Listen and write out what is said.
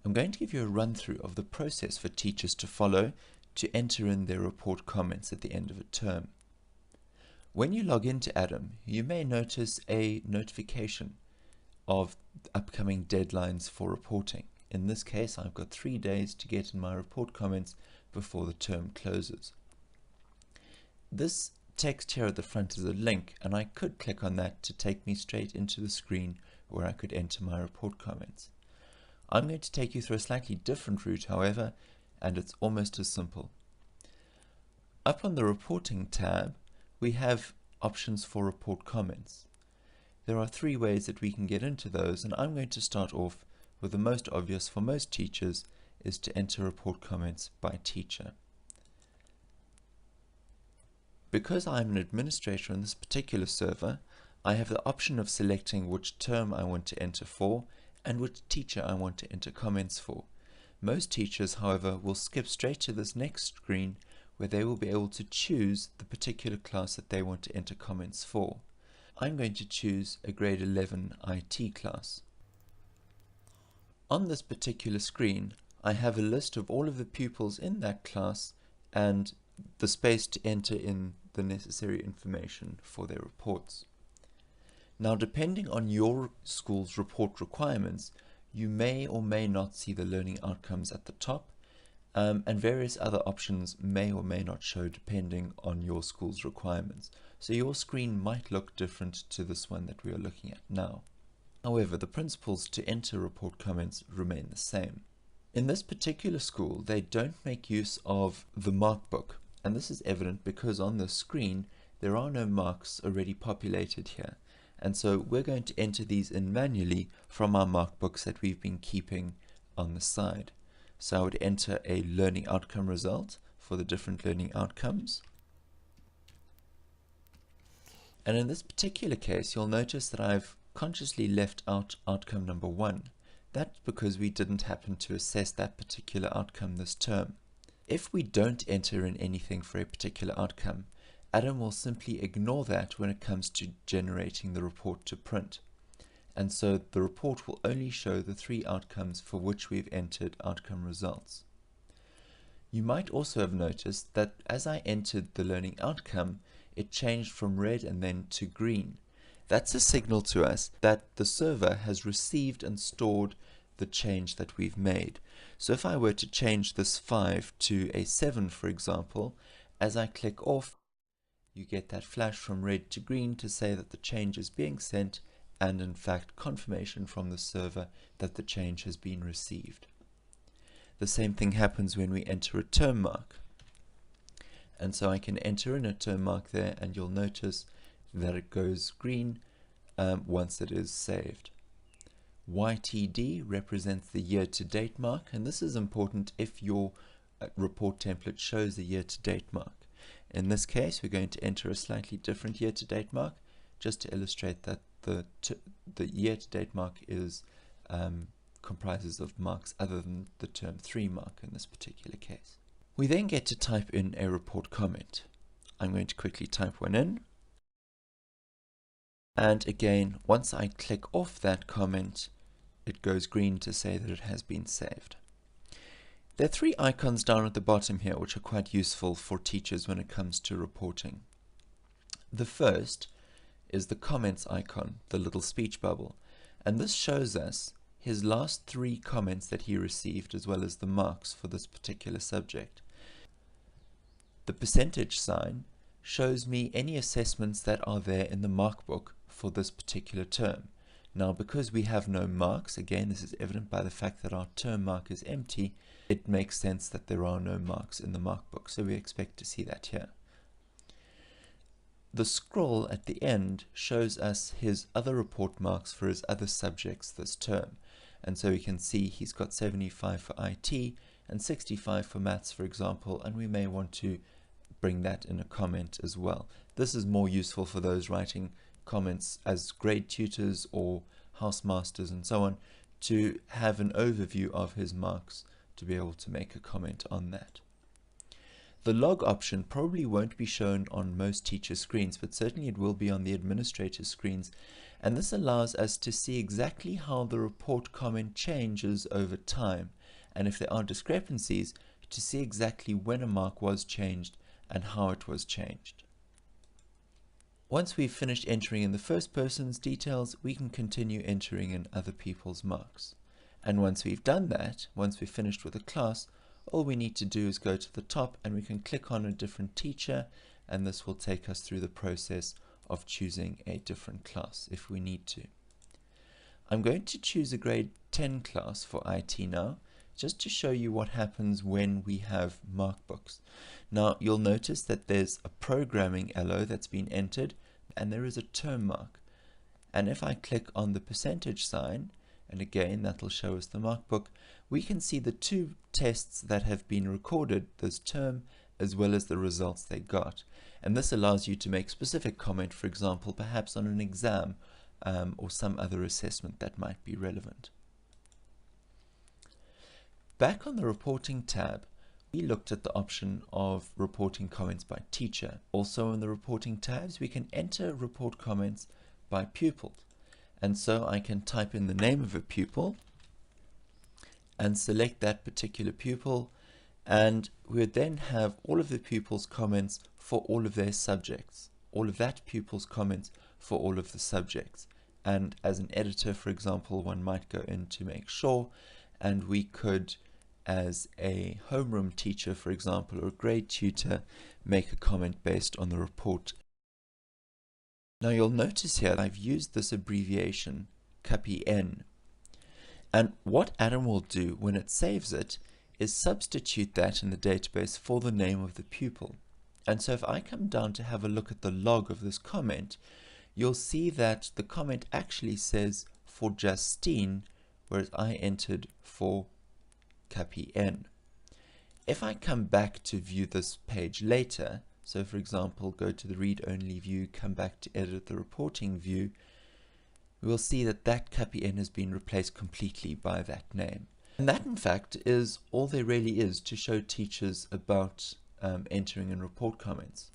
I'm going to give you a run through of the process for teachers to follow to enter in their report comments at the end of a term. When you log into Adam, you may notice a notification of upcoming deadlines for reporting. In this case, I've got 3 days to get in my report comments before the term closes. This text here at the front is a link, and I could click on that to take me straight into the screen where I could enter my report comments. I'm going to take you through a slightly different route, however, and it's almost as simple. Up on the reporting tab, we have options for report comments. There are 3 ways that we can get into those, and I'm going to start off with the most obvious for most teachers is to enter report comments by teacher. Because I'm an administrator in this particular server, I have the option of selecting which term I want to enter for and which teacher I want to enter comments for. Most teachers, however, will skip straight to this next screen where they will be able to choose the particular class that they want to enter comments for. I'm going to choose a grade 11 IT class. On this particular screen, I have a list of all of the pupils in that class and the space to enter in the necessary information for their reports. Now, depending on your school's report requirements, you may or may not see the learning outcomes at the top, and various other options may or may not show depending on your school's requirements. So your screen might look different to this one that we are looking at now. However, the principles to enter report comments remain the same. In this particular school, they don't make use of the mark book, and this is evident because on the screen there are no marks already populated here. And so we're going to enter these in manually from our mark books that we've been keeping on the side. So I would enter a learning outcome result for the different learning outcomes. And in this particular case, you'll notice that I've consciously left out outcome number 1. That's because we didn't happen to assess that particular outcome this term. If we don't enter in anything for a particular outcome, Adam will simply ignore that when it comes to generating the report to print. And so the report will only show the 3 outcomes for which we've entered outcome results. You might also have noticed that as I entered the learning outcome, it changed from red and then to green. That's a signal to us that the server has received and stored the change that we've made. So if I were to change this 5 to a 7, for example, as I click off, you get that flash from red to green to say that the change is being sent, and in fact confirmation from the server that the change has been received. The same thing happens when we enter a term mark. And so I can enter in a term mark there, and you'll notice that it goes green once it is saved. YTD represents the year-to-date mark, and this is important if your report template shows the year-to-date mark. In this case, we're going to enter a slightly different year-to-date mark, just to illustrate that the year-to-date mark is comprises of marks other than the term 3 mark in this particular case. We then get to type in a report comment. I'm going to quickly type one in. And again, once I click off that comment, it goes green to say that it has been saved. There are 3 icons down at the bottom here which are quite useful for teachers when it comes to reporting. The first is the comments icon, the little speech bubble, and this shows us his last 3 comments that he received as well as the marks for this particular subject. The percentage sign shows me any assessments that are there in the mark book for this particular term. Now, because we have no marks, again this is evident by the fact that our term mark is empty, it makes sense that there are no marks in the mark book, so we expect to see that here. The scroll at the end shows us his other report marks for his other subjects this term, and so we can see he's got 75 for IT and 65 for maths, for example, and we may want to bring that in a comment as well. This is more useful for those writing comments as grade tutors or housemasters and so on, to have an overview of his marks to be able to make a comment on that. The log option probably won't be shown on most teacher screens, but certainly it will be on the administrator screens, And this allows us to see exactly how the report comment changes over time, and if there are discrepancies, to see exactly when a mark was changed and how it was changed. Once we've finished entering in the first person's details, we can continue entering in other people's marks. And once we've done that, once we've finished with a class, all we need to do is go to the top and we can click on a different teacher, and this will take us through the process of choosing a different class if we need to. I'm going to choose a grade 10 class for IT now, just to show you what happens when we have markbooks. Now you'll notice that there's a programming LO that's been entered, and there is a term mark. And if I click on the percentage sign, and again that'll show us the markbook, we can see the two tests that have been recorded this term as well as the results they got. And this allows you to make specific comment, for example, perhaps on an exam or some other assessment that might be relevant. Back on the reporting tab, we looked at the option of reporting comments by teacher. Also in the reporting tabs, we can enter report comments by pupil. And so I can type in the name of a pupil and select that particular pupil, and we would then have all of the pupils' comments for all of their subjects, all of that pupil's comments for all of the subjects. And as an editor, for example, one might go in to make sure, and we could, as a homeroom teacher, for example, or a grade tutor, make a comment based on the report. Now you'll notice here I've used this abbreviation, CAPI-N. And what Adam will do when it saves it is substitute that in the database for the name of the pupil. And so if I come down to have a look at the log of this comment, you'll see that the comment actually says for Justine, whereas I entered for CAPI-N. If I come back to view this page later, so for example, go to the read-only view, come back to edit the reporting view, we'll see that that CAPI-N has been replaced completely by that name. And that, in fact, is all there really is to show teachers about entering and report comments.